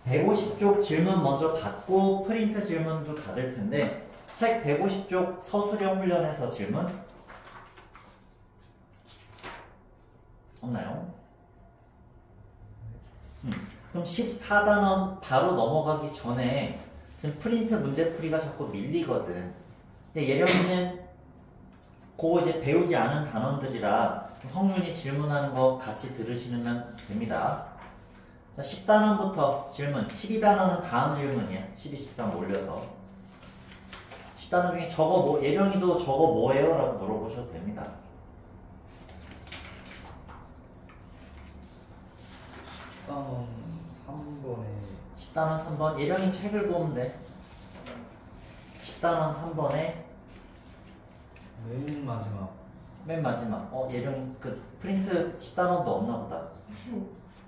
150쪽 질문 먼저 받고 프린트 질문도 받을 텐데 책 150쪽 서술형 훈련에서 질문 없나요? 그럼 14단원 바로 넘어가기 전에 지금 프린트 문제풀이가 자꾸 밀리거든. 근데 예령이는 그거 이제 배우지 않은 단원들이라 성윤이 질문하는 거 같이 들으시면 됩니다. 자, 10단원부터 질문. 12단원은 다음 질문이야. 12, 13 올려서. 10단원 중에 저거 뭐, 예령이도 저거 뭐예요? 라고 물어보셔도 됩니다. 10단원 3번에 10단원 3번. 예령이 책을 보면 돼. 10단원 3번에 맨 마지막 예령이 그 프린트 10단원도 없나 보다.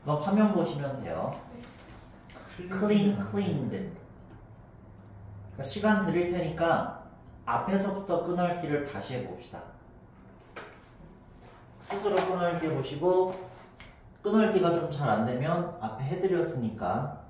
그럼 화면 보시면 돼요. cleaned. 그러니까 시간 드릴 테니까 앞에서부터 끊어읽기를 다시 해봅시다. 스스로 끊어읽기 해보시고 끊어읽기가 좀 잘 안되면 앞에 해드렸으니까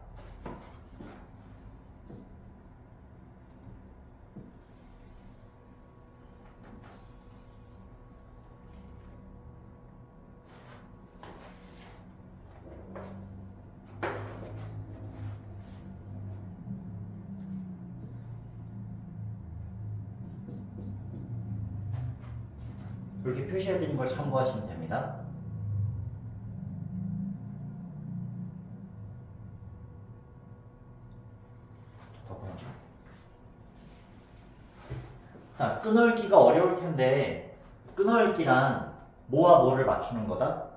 이렇게 표시해드린 걸 참고하시면 됩니다. 자, 끊어읽기가 어려울 텐데 끊어읽기란 뭐와 뭐를 맞추는 거다?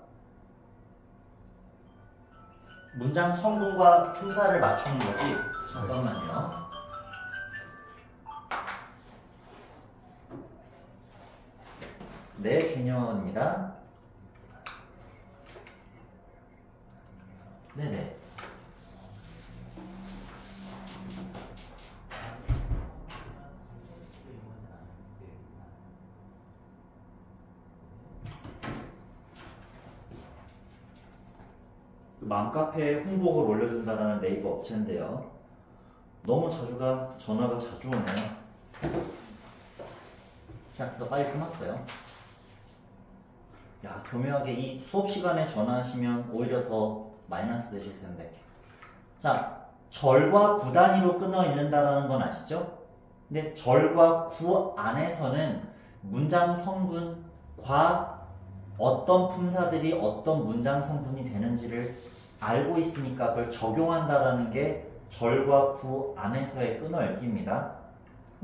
문장 성분과 품사를 맞추는 거지. 잠깐만요. 네, 준영입니다. 네네. 맘카페에 홍보글 올려준다라는 네이버 업체인데요. 너무 전화가 자주 오네요. 자, 너 빨리 끊었어요. 야, 교묘하게 이 수업 시간에 전화하시면 오히려 더 마이너스 되실 텐데. 자, 절과 구 단위로 끊어 읽는다라는 건 아시죠? 근데 절과 구 안에서는 문장 성분과 어떤 품사들이 어떤 문장 성분이 되는지를 알고 있으니까 그걸 적용한다라는 게 절과 구 안에서의 끊어 읽기입니다.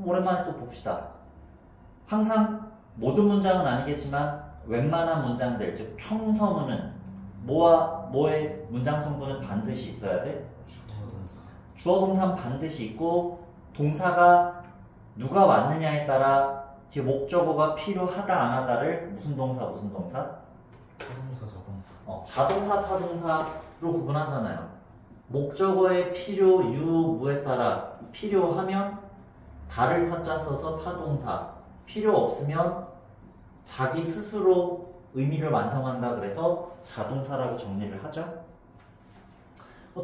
오랜만에 또 봅시다. 항상 모든 문장은 아니겠지만 웬만한 문장들, 즉 평서문은 뭐와 뭐의 문장 성분은 반드시 있어야 돼? 주어 동사는 반드시 있고 동사가 누가 왔느냐에 따라 뒤에 목적어가 필요하다 안 하다를 무슨 동사? 타동사 자동사 자동사 타동사로 구분하잖아요. 목적어의 필요, 유, 무에 따라 필요하면 다를 타자 써서 타동사, 필요 없으면 자기 스스로 의미를 완성한다 그래서 자동사라고 정리를 하죠.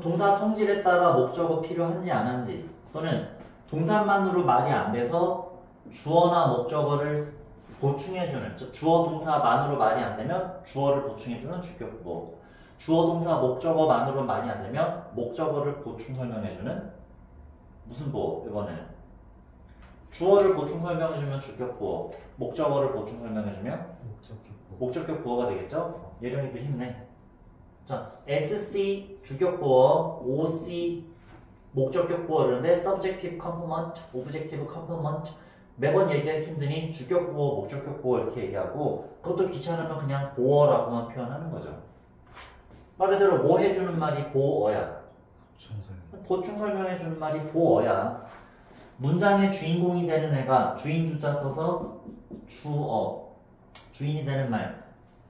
동사 성질에 따라 목적어 필요한지 안 한지 또는 동사만으로 말이 안 돼서 주어나 목적어를 보충해주는 주어 동사만으로 말이 안 되면 주어를 보충해주는 주격보, 주어 동사 목적어만으로 말이 안 되면 목적어를 보충 설명해주는 무슨 보어? 이번에는 주어를 보충 설명해주면 주격보어, 목적어를 보충 설명해주면 목적격 보어가 되겠죠? 예령이도 힘내. 자, SC 주격보어, OC 목적격 보어 이런데 subjective complement, objective complement 매번 얘기하기 힘드니 주격보어, 목적격 보어 이렇게 얘기하고 그것도 귀찮으면 그냥 보어라고만 표현하는 거죠. 말 그대로 뭐 해주는 말이 보어야. 보충 설명해주는 말이 보어야. 문장의 주인공이 되는 애가 주인 주자 써서 주어, 주인이 되는 말,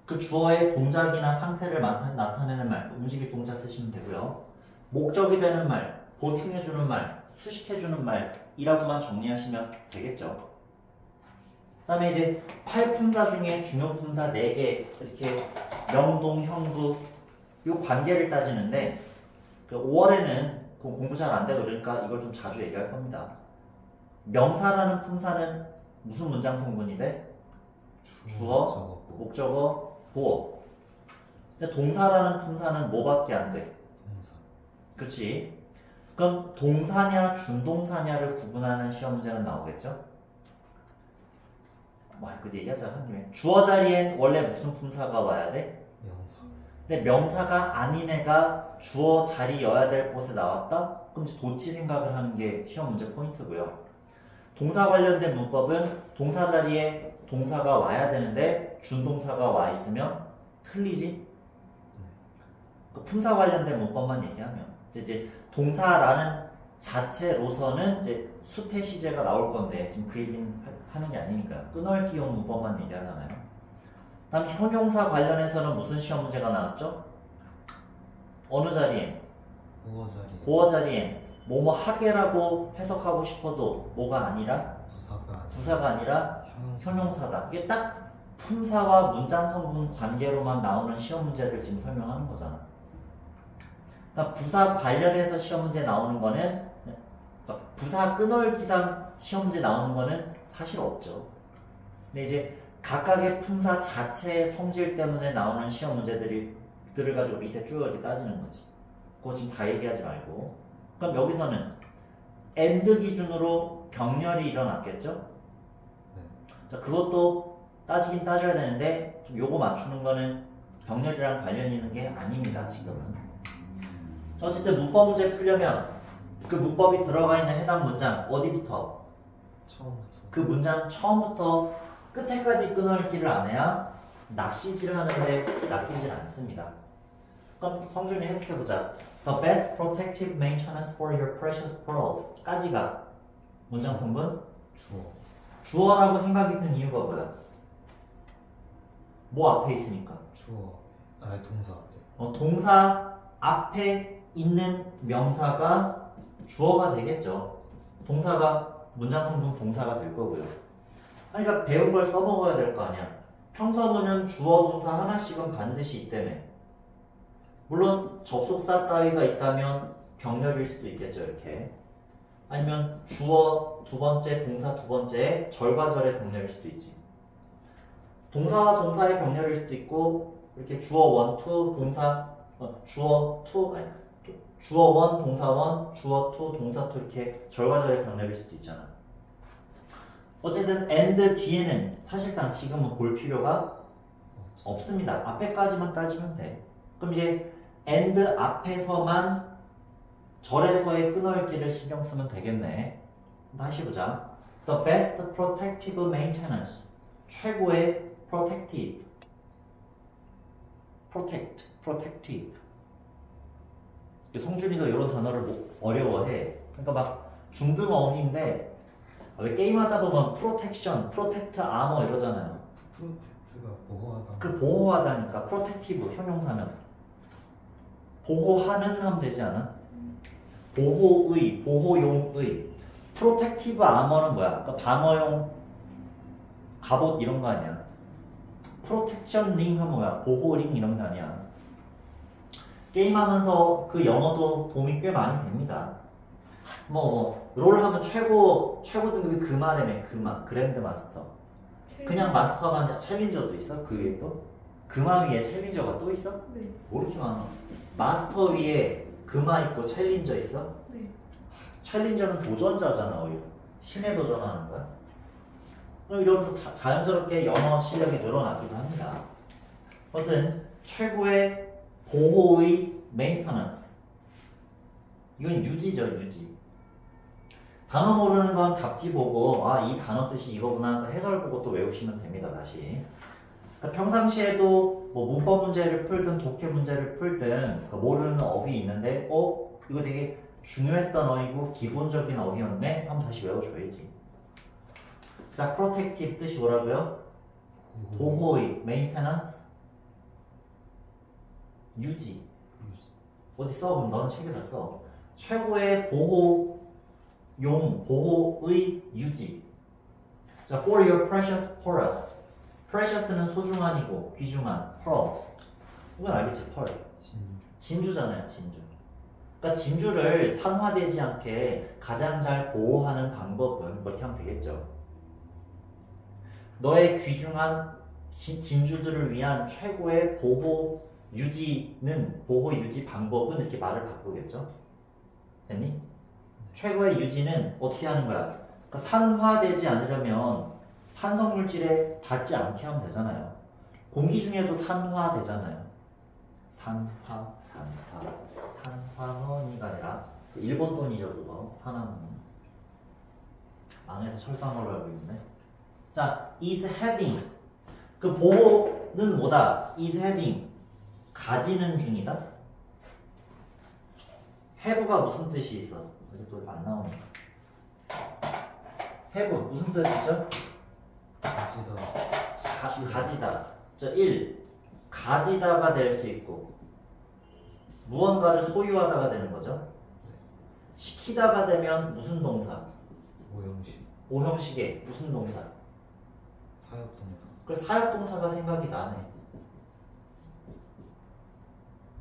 그 주어의 동작이나 상태를 나타내는 말, 움직일 동작 쓰시면 되고요. 목적이 되는 말, 보충해주는 말, 수식해주는 말이라고만 정리하시면 되겠죠. 그 다음에 이제 8품사 중에 중요품사 4개 이렇게 명동, 형부 이 관계를 따지는데 그 5월에는 그럼 공부 잘 안 되고 그러니까 이걸 좀 자주 얘기할 겁니다. 명사라는 품사는 무슨 문장 성분이 돼? 주어, 목적어, 보어. 근데 동사라는 품사는 뭐밖에 안 돼? 동사. 그치? 그럼 동사냐 준동사냐를 구분하는 시험 문제는 나오겠죠? 그 얘기하자 한 김에. 주어 자리엔 원래 무슨 품사가 와야 돼? 명사. 근데 명사가 아닌 애가 주어 자리여야 될 곳에 나왔다? 그럼 이제 도치 생각을 하는 게 시험 문제 포인트고요. 동사 관련된 문법은 동사 자리에 동사가 와야 되는데 준동사가 와 있으면 틀리지? 그 품사 관련된 문법만 얘기하면 이제 동사라는 자체로서는 이제 수태 시제가 나올 건데 지금 그 얘기는 하는 게 아니니까요. 끊어읽기용 문법만 얘기하잖아요. 다음 형용사 관련해서는 무슨 시험 문제가 나왔죠? 어느 자리엔? 보어 자리. 보어 자리엔 뭐뭐 하게라고 해석하고 싶어도 뭐가 아니라? 부사가 아니라 형용사다. 이게 딱 품사와 문장 성분 관계로만 나오는 시험 문제들 지금 설명하는 거잖아. 그러니까 부사 관련해서 시험 문제 나오는 거는 부사 끊어읽기상 시험 문제 나오는 거는 사실 없죠. 근데 이제 각각의 품사 자체의 성질 때문에 나오는 시험 문제들을 가지고 밑에 쭉 이렇게 따지는 거지. 그거 지금 다 얘기하지 말고. 그럼 여기서는 and 기준으로 병렬이 일어났겠죠? 네. 자, 그것도 따지긴 따져야 되는데 좀 요거 맞추는 거는 병렬이랑 관련이 있는 게 아닙니다, 지금은. 어쨌든 문법 문제 풀려면 그 문법이 들어가 있는 해당 문장 어디부터? 처음부터. 그 문장 처음부터 끝에까지 끊어읽기를 안 해야 낚시질을 하는데 낚이질 않습니다. 그럼 성준이 해석해보자. The best protective maintenance for your precious pearls 까지가 문장 성분? 주어. 주어라고 생각이 든 이유가 뭐야? 뭐 앞에 있으니까? 주어. 동사. 동사 앞에 있는 명사가 주어가 되겠죠. 동사가 문장 성분 동사가 될 거고요. 그러니까 배운 걸 써먹어야 될 거 아니야. 평서문은 주어 동사 하나씩은 반드시 있다며. 물론 접속사 따위가 있다면 병렬일 수도 있겠죠, 이렇게. 아니면 주어 두 번째, 동사 두 번째에 절과 절의 병렬일 수도 있지. 동사와 동사의 병렬일 수도 있고 이렇게 주어 원, 투, 동사 주어 투, 아니 주어 원, 동사 원, 주어 투, 동사 투 이렇게 절과 절의 병렬일 수도 있잖아. 어쨌든 and 뒤에는 사실상 지금은 볼 필요가 없습니다. 앞에까지만 따지면 돼. 그럼 이제 and 앞에서만 절에서의 끊어읽기를 신경 쓰면 되겠네. 다시 보자. The best protective maintenance. 최고의 protective. protective. 성준이도 이런 단어를 어려워해. 그러니까 막 중등 어휘인데 왜 게임하다 보면 protection, protect, armor 이러잖아요. 프로텍트가 보호하다. 그 보호하다니까 protective 형용사면 보호하는 하면 되지 않아? 보호의, 보호용의. 프로텍티브 아머는 뭐야? 그러니까 방어용 갑옷 이런 거 아니야. 프로텍션 링 하면 뭐야? 보호링 이런 거 아니야. 게임하면서 그 영어도 도움이 꽤 많이 됩니다. 롤 하면 최고 등급이 금화래네. 금화, 그랜드 마스터. 그냥 마스터가 아니라 챌린저도 있어? 그 위에 또? 금화 위에 챌린저가 또 있어? 네. 뭐 이렇게 많아? 마스터 위에 금화 있고 챌린저 있어? 네. 챌린저는 도전자잖아, 오히려. 신에 도전하는 거야. 이러면서 자연스럽게 영어 실력이 늘어나기도 합니다. 아무튼 최고의 보호의 메인터넌스. 이건 유지죠, 유지. 단어 모르는 건 답지 보고 이 단어 뜻이 이거구나 해설 보고 또 외우시면 됩니다, 다시. 그러니까 평상시에도 뭐 문법 문제를 풀든 독해 문제를 풀든 그러니까 모르는 어휘 있는데 이거 되게 중요했던 어휘고 기본적인 어휘였네? 한번 다시 외워줘야지. 자, protective 뜻이 뭐라고요? 보호의, maintenance, 유지. 어디 써? 그럼 너는 책에다 써. 최고의 보호의 유지. 자, for your precious pearls. precious는 소중한이고 귀중한 pearls. 이건 알겠지? pearl. 진주잖아요, 진주. 그러니까 진주를 산화되지 않게 가장 잘 보호하는 방법은 이렇게 하면 되겠죠. 너의 귀중한 진주들을 위한 최고의 보호 유지 방법은 이렇게 말을 바꾸겠죠. 됐니? 최고의 유지는 어떻게 하는 거야? 그러니까 산화되지 않으려면 산성물질에 닿지 않게 하면 되잖아요. 공기 중에도 산화되잖아요. 산화논이가 아니라 일본 돈이죠 그거. 산화논. 안에서 철수한 걸로 알고 있는데. 자, is having. 그 보호는 뭐다? is having. 가지는 중이다. have가 무슨 뜻이 있어? 이제 또 안 나오네. have 무슨 뜻이죠? 가지다. 자, 1. 가지다가 될 수 있고 무언가를 소유하다가 되는 거죠. 시키다가 되면 무슨 동사? 오형식의 무슨 동사? 사역동사. 그래서 사역동사가 생각이 나네.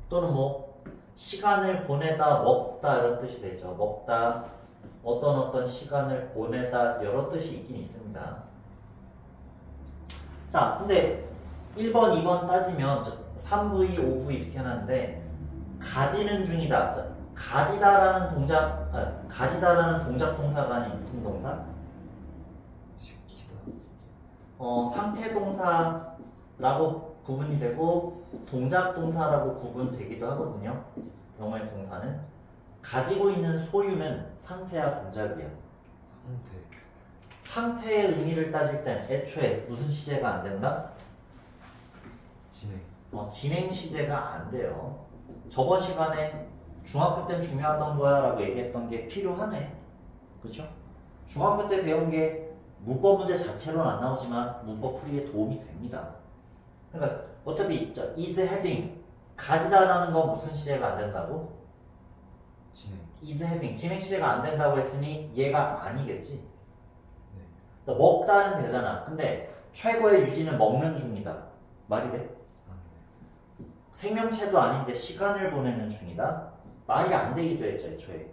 또는 뭐 시간을 보내다, 먹다 이런 뜻이 되죠. 먹다, 어떤 시간을 보내다 여러 뜻이 있긴 있습니다. 자, 근데 1번, 2번 따지면 3V, 5V 이렇게 해놨는데 가지는 중이다. 자, 가지다라는 동작 동사가 아닌 무슨 동사? 시키다. 상태 동사라고 구분이 되고 동작 동사라고 구분되기도 하거든요. 영어의 동사는 가지고 있는 소유는 상태야 동작이야. 상태의 의미를 따질 땐 애초에 무슨 시제가 안 된다? 진행 시제가 안 돼요. 저번 시간에 중학교 때 중요하던 거야 라고 얘기했던 게 필요하네. 그쵸? 중학교 때 배운 게 문법 문제 자체로는 안 나오지만 문법 풀이에 도움이 됩니다. 그러니까 어차피 is having 가지다라는 건 무슨 시제가 안 된다고? is having 진행 시제가 안 된다고 했으니 얘가 아니겠지. 그러니까 먹다는 되잖아. 근데 최고의 유지는 먹는 중이다. 말이 돼? 생명체도 아닌데 시간을 보내는 중이다? 말이 안 되기도 했죠, 애초에.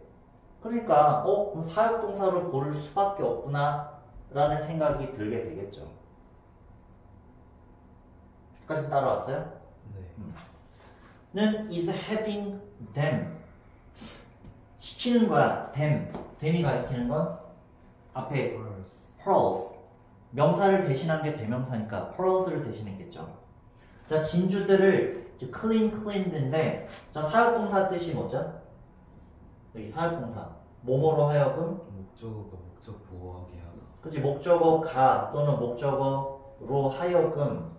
그러니까 그럼 사역동사로 고를 수밖에 없구나 라는 생각이 들게 되겠죠. 여기까지 따라왔어요? 는 is having them. 시키는 거야, them. them이 가리키는 건 앞에 pearls. 명사를 대신한 게 대명사니까 pearls를 대신했겠죠. 자, 진주들을 clean, cleaned인데 자, 사역동사 뜻이 뭐죠? 여기 사역동사 뭐뭐로 하여금 목적 보호하게 하다. 그치, 목적어가 또는 목적어로 하여금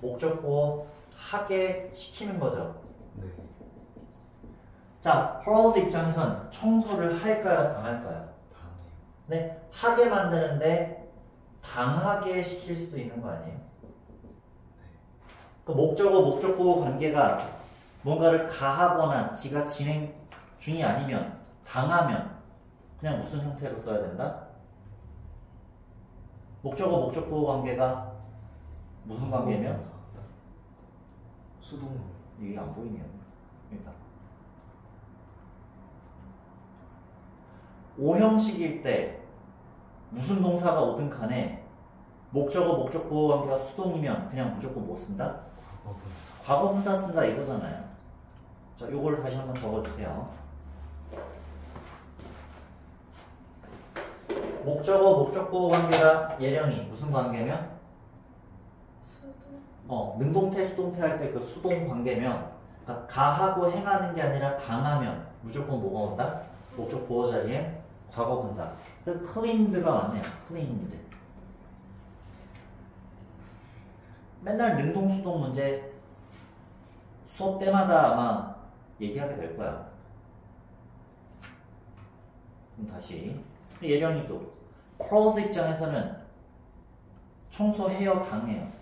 목적 보호하게 시키는 거죠. 자, pearls 입장에선 청소를 할까요? 당할까요? 네, 하게 만드는데 당하게 시킬 수도 있는 거 아니에요? 그 목적어, 목적보 관계가 뭔가를 가하거나 지가 진행 중이 아니면 당하면 그냥 무슨 형태로 써야 된다? 목적어, 목적보 관계가 무슨 관계면? 수동. 이게 안 보이네요. 일단 오형식일 때 무슨 동사가 오든 간에 목적어, 목적보 관계가 수동이면 그냥 무조건 못 쓴다? 과거 분사 쓴다 이거잖아요. 자, 요걸 다시 한번 적어주세요. 목적어, 목적보 관계가 예령이 무슨 관계면? 능동태, 수동태 할 때 그 수동 관계면 그러니까 가하고 행하는 게 아니라 당하면 무조건 뭐가 온다? 목적 보호 자리에 과거 분사. 그래서 cleaned가 왔네요. cleaned. 맨날 능동, 수동 문제 수업 때마다 아마 얘기하게 될 거야. 그럼 다시 예령이도 프로스 입장에서는 청소해요, 당해요?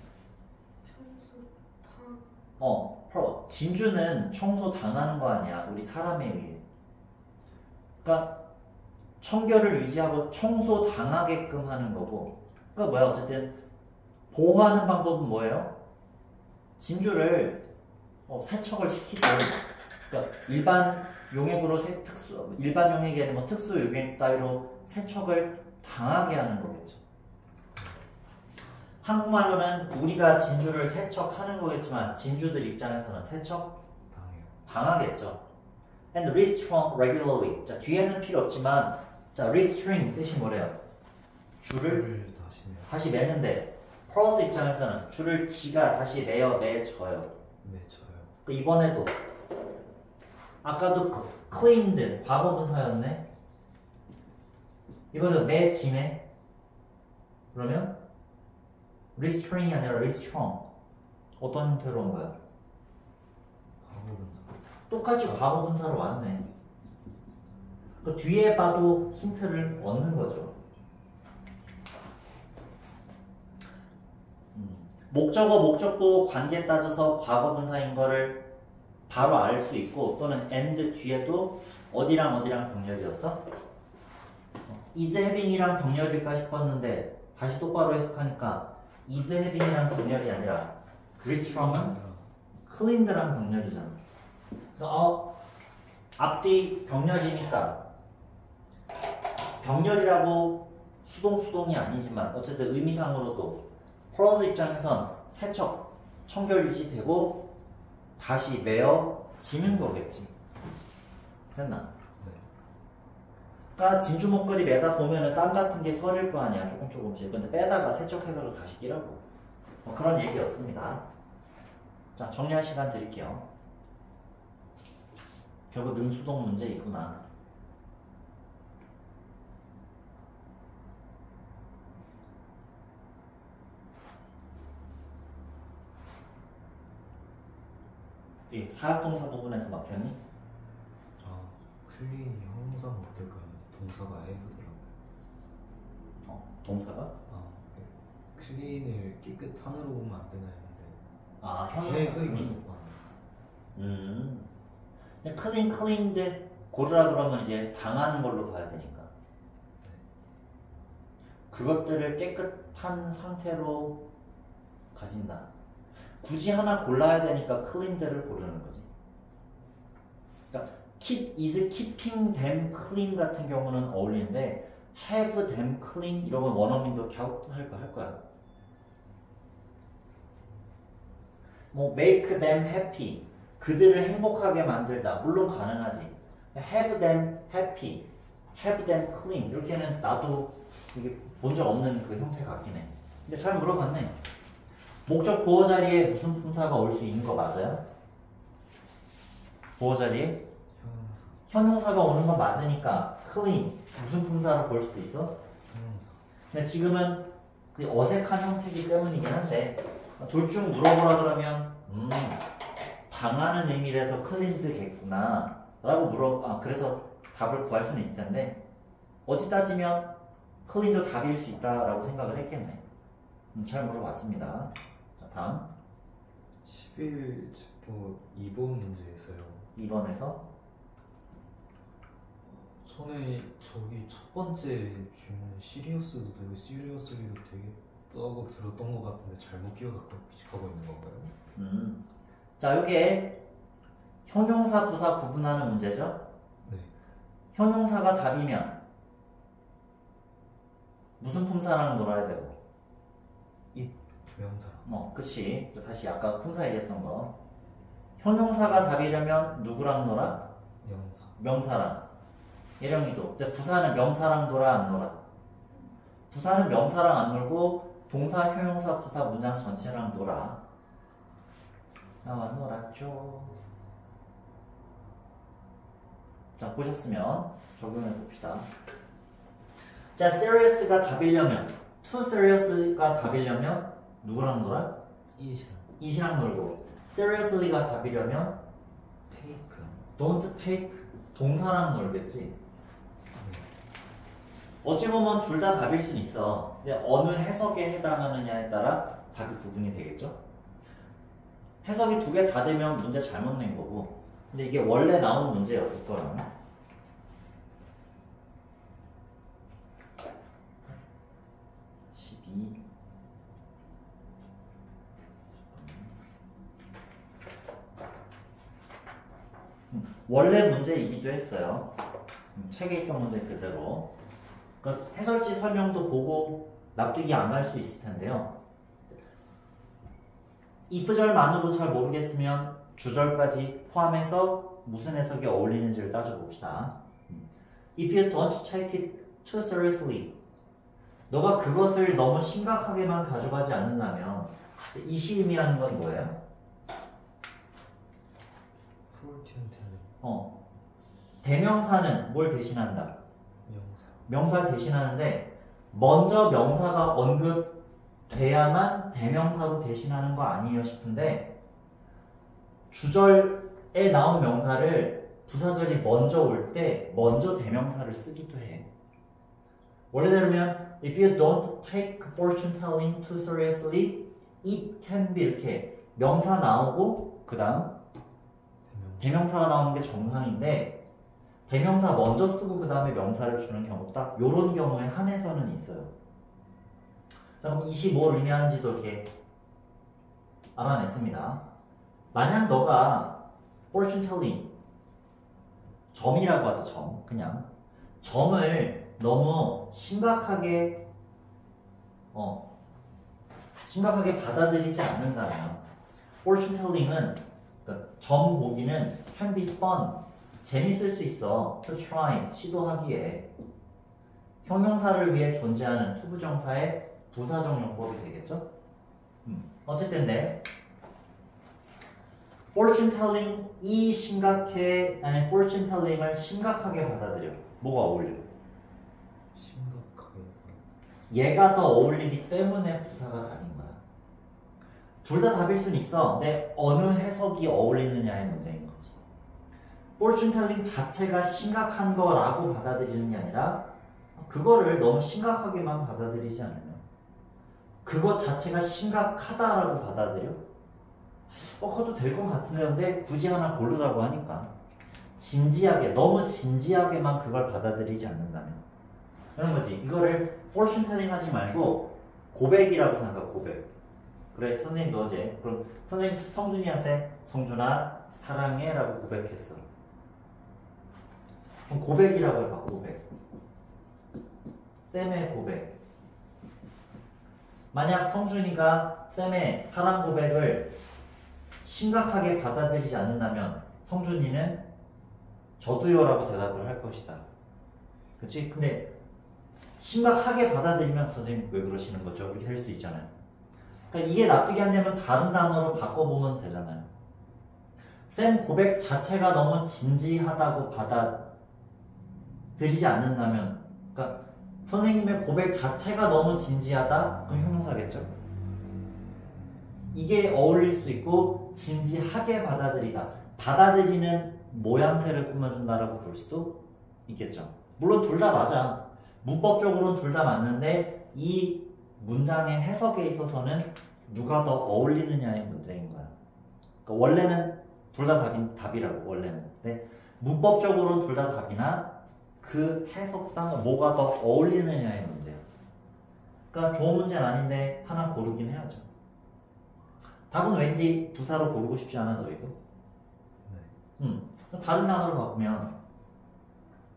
진주는 청소 당하는 거 아니야, 우리 사람에 의해. 그러니까 청결을 유지하고 청소 당하게끔 하는 거고. 그러니까 뭐야, 어쨌든 보호하는 방법은 뭐예요? 진주를 세척을 시키고, 그러니까 용액으로 일반 용액이 아니라 뭐 특수 용액 따위로 세척을 당하게 하는 거겠죠. 한국말로는 우리가 진주를 세척하는 거겠지만 진주들 입장에서는 세척 당해요. 당하겠죠. And restrain regularly. 자, 뒤에는 필요 없지만 자, restrain 뜻이 뭐래요? 줄을 다시 매는데 pearls 입장에서는 줄을 지가 다시 매져요. 맺혀요. 이번에도 아까도 cleaned 과거분사였네. 이거는 매지네. 그러면 restrain이 아니라 restrain. 어떤 형태로 온 거야? 과거분사. 똑같이 과거분사로 왔네. 그 뒤에 봐도 힌트를 얻는 거죠. 목적어, 목적보 관계에 따져서 과거분사인 거를 바로 알 수 있고 또는 and 뒤에도 어디랑 어디랑 병렬이었어? is having이랑 병렬일까 싶었는데 다시 똑바로 해석하니까 is having이랑 병렬이 아니라 restrain은 cleaned랑 병렬이잖아. 앞뒤 병렬이니까 병렬이라고 수동이 아니지만 어쨌든 의미상으로도 프로스 입장에선 세척, 청결 유지되고 다시 매어지는 거겠지. 됐나? 네. 그러니까 진주 목걸이 매다 보면은 땀 같은 게 서릴 거 아니야. 조금씩. 근데 빼다가 세척해가지고 다시 끼라고. 뭐 그런 얘기였습니다. 자, 정리할 시간 드릴게요. 결국 능수동 문제이구나. 사역동사 부분에서 막혔니? 클린이 형용사는 어떨까요? 동사가 have더라고요. 동사가? 클린을 깨끗한으로 보면 안 되나 했는데 형용사 clean. 근데 cleaned 고르라 그러면 이제 당하는 걸로 봐야 되니까 그것들을 깨끗한 상태로 가진다. 굳이 하나 골라야 되니까 cleaned를 고르는 거지. 그러니까 is keeping them clean 같은 경우는 어울리는데 have them clean 이러면 원어민도 할 거야. 뭐 make them happy 그들을 행복하게 만들다 물론 가능하지. have them happy, have them clean 이렇게는 나도 이게 본 적 없는 그 형태 같긴 해. 근데 잘 물어봤네. 목적 보호 자리에 무슨 품사가 올 수 있는 거 맞아요? 보호 자리에 형용사가 오는 건 맞으니까 clean 무슨 품사로 볼 수도 있어? 형용사. 근데 지금은 그 어색한 형태이기 때문이긴 한데 둘 중 물어보라 그러면 당하는 의미라서 cleaned겠구나 라고 그래서 답을 구할 수는 있을 텐데 어찌 따지면 clean도 답일 수 있다라고 생각을 했겠네. 잘 물어봤습니다. 자, 다음 11챕터 2번 문제에서요. 2번에서 전에 저기 첫 번째 질문에 시리어스도 되게 시리어스리도 되게 떠고 들었던 것 같은데 잘못 기억하고 있는 건가요? 자, 이게 형용사, 부사 구분하는 문제죠? 네. 형용사가 답이면 무슨 품사랑 놀아야 되고? 조명사랑. 그치. 다시 아까 품사 얘기했던 거. 형용사가 답이려면 누구랑 놀아? 명사. 명사랑. 예령이도. 근데 부사는 명사랑 놀아, 안 놀아? 부사는 명사랑 안 놀고 동사, 형용사, 부사 문장 전체랑 놀아. 나와 놀았죠. 자, 보셨으면 적용해 봅시다. 자, serious가 답이려면, too serious가 답이려면 누구랑 놀아? it이랑 놀고, seriously가 답이려면 take. don't take 동사랑 놀겠지. 어찌 보면 둘 다 답일 수는 있어. 근데 어느 해석에 해당하느냐에 따라 답이 구분이 되겠죠. 해석이 두 개 다 되면 문제 잘못 낸 거고, 근데 이게 원래 나온 문제였을 거야. 원래 문제이기도 했어요. 책에 있던 문제 그대로. 그러니까 해설지 설명도 보고 납득이 안 갈 수 있을 텐데요. if절만으로 잘 모르겠으면 주절까지 포함해서 무슨 해석이 어울리는지를 따져봅시다. If you don't take it too seriously, 너가 그것을 너무 심각하게만 가져가지 않는다면 이 시임이라는 건 뭐예요? fortune telling. 대명사는 뭘 대신한다? 명사. 명사를 대신하는데 먼저 명사가 언급돼야만 대명사로 대신하는 거 아니에요 싶은데 주절에 나온 명사를 부사절이 먼저 올 때 먼저 대명사를 쓰기도 해. 원래대로면 if you don't take fortune telling too seriously, it can be 이렇게 명사 나오고 그 다음 대명사가 나오는 게 정상인데 대명사 먼저 쓰고 그 다음에 명사를 주는 경우 딱 요런 경우에 한해서는 있어요. 자, 그럼 25를 의미하는지도 이렇게 알아냈습니다. 만약 너가 fortune telling 점이라고 하죠. 점. 그냥 점을 너무 심각하게 받아들이지 않는다면 fortune telling은 그러니까 점 보기는 can be fun 재밌을 수 있어. to try 시도하기에 형용사를 위해 존재하는 투부정사의 부사적 용법이 되겠죠? 어쨌든 fortune telling이 심각해 아니 fortune telling을 심각하게 받아들여. 뭐가 어울려? 심각하게. 얘가 더 어울리기 때문에 부사가 답인 거야. 둘 다 답일 순 있어. 근데 어느 해석이 어울리느냐의 문제인 거지. fortune telling 자체가 심각한 거라고 받아들이는 게 아니라 그거를 너무 심각하게만 받아들이지 않으면 그것 자체가 심각하다라고 받아들여? 그것도 될 것 같은데 근데 굳이 하나 고르라고 하니까 진지하게 너무 진지하게만 그걸 받아들이지 않는다면 이런 거지. 이거를 fortune telling 하지 말고 고백이라고 생각해. 고백. 그래 선생님 너 어제 그럼 선생님 성준이한테 성준아 사랑해 라고 고백했어. 그럼 고백이라고 해봐. 고백. 쌤의 고백. 만약 성준이가 쌤의 사랑 고백을 심각하게 받아들이지 않는다면 성준이는 저도요 라고 대답을 할 것이다. 그치? 근데 심각하게 받아들이면 선생님 왜 그러시는 거죠? 이렇게 될 수도 있잖아요. 그러니까 이게 납득이 안 되면 다른 단어로 바꿔보면 되잖아요. 쌤 고백 자체가 너무 진지하다고 받아들이지 않는다면 그러니까 선생님의 고백 자체가 너무 진지하다? 그럼 형용사겠죠? 이게 어울릴 수도 있고 진지하게 받아들이다. 받아들이는 모양새를 꾸며준다라고 볼 수도 있겠죠. 물론 둘 다 맞아. 문법적으로는 둘 다 맞는데 이 문장의 해석에 있어서는 누가 더 어울리느냐의 문제인 거야. 그러니까 원래는 둘 다 답이라고 원래는. 근데 문법적으로는 둘 다 답이나 그 해석상 뭐가 더 어울리느냐의 문제야. 그러니까 좋은 문제는 아닌데 하나 고르긴 해야죠. 답은 왠지 부사로 고르고 싶지 않아 너희도? 네. 다른 단어로 바꾸면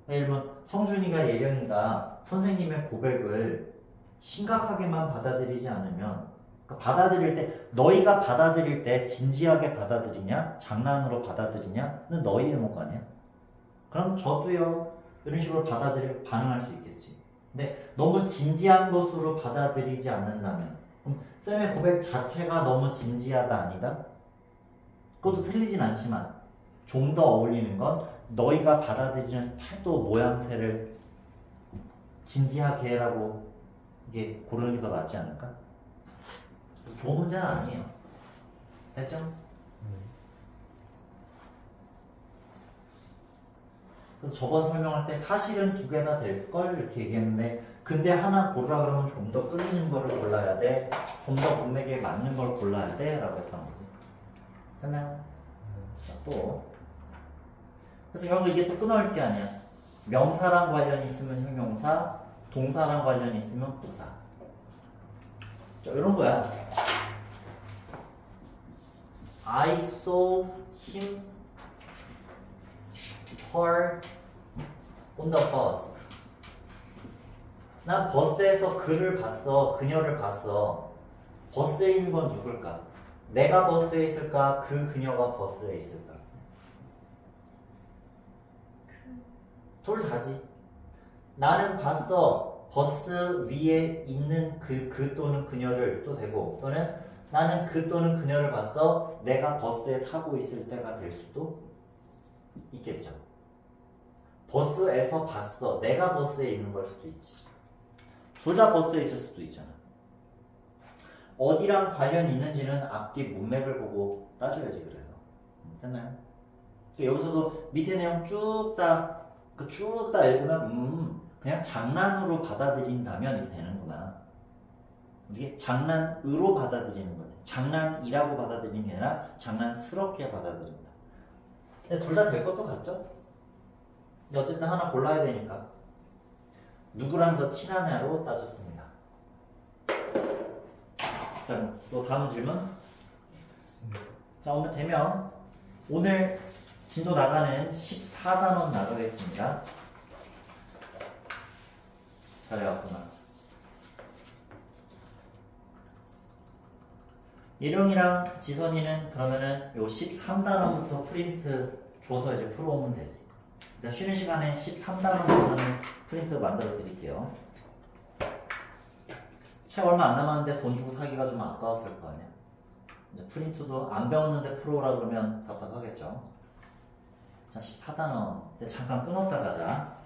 예를 들면 성준이가 예령이가 선생님의 고백을 심각하게만 받아들이지 않으면 그러니까 받아들일 때 너희가 받아들일 때 진지하게 받아들이냐 장난으로 받아들이냐는 너희의 몫 아니야? 그럼 저도요 이런 식으로 반응할 수 있겠지. 근데 너무 진지한 것으로 받아들이지 않는다면 그럼 쌤의 고백 자체가 너무 진지하다 아니다? 그것도 틀리진 않지만 좀 더 어울리는 건 너희가 받아들이는 태도 모양새를 진지하게 해라고 이게 고르는 게 더 낫지 않을까? 좋은 문제는 아니에요. 됐죠? 그래서 저번 설명할 때 사실은 두 개나 될 걸 이렇게 얘기했는데 근데 하나 고르라 그러면 좀 더 끌리는 거를 골라야 돼. 좀 더 문맥에 맞는 걸 골라야 돼 라고 했던 거지. 됐나요? 자, 또 그래서 결국 이게 또 끊어올 게 아니야. 명사랑 관련이 있으면 형용사, 동사랑 관련이 있으면 부사. 자, 이런 거야. I saw him her on the bus. 난 버스에서 그를 봤어. 그녀를 봤어. 버스에 있는 건 누굴까? 내가 버스에 있을까? 그 그녀가 버스에 있을까? 둘 다지. 나는 봤어. 버스 위에 있는 그 또는 그녀를 또 되고, 또는 나는 그 또는 그녀를 봤어. 내가 버스에 타고 있을 때가 될 수도 있겠죠. 버스에서 봤어. 내가 버스에 있는 걸 수도 있지. 둘 다 버스에 있을 수도 있잖아. 어디랑 관련이 있는지는 앞뒤 문맥을 보고 따져야지. 그래서 됐나요? 여기서도 밑에 내용 쭉 다 읽으면 그냥 장난으로 받아들인다면 이렇게 되는구나. 이게 장난으로 받아들이는 거지. 장난이라고 받아들이는 게 아니라 장난스럽게 받아들인다. 둘 다 될 것도 같죠? 근데 어쨌든 하나 골라야 되니까 누구랑 더 친하냐로 따졌습니다. 그럼 또 다음 질문. 됐습니다. 자, 오늘 되면 오늘 진도 나가는 14단원 나가겠습니다. 잘해왔구나. 일용이랑 지선이는 그러면은 요 13단원부터 프린트 줘서 이제 풀어오면 되지. 일단 쉬는 시간에 13단원부터는 프린트 만들어 드릴게요. 책 얼마 안 남았는데 돈 주고 사기가 좀 아까웠을 거 아니야. 이제 프린트도 안 배웠는데 풀어오라 그러면 답답하겠죠. 자, 14단원. 잠깐 끊었다 가자.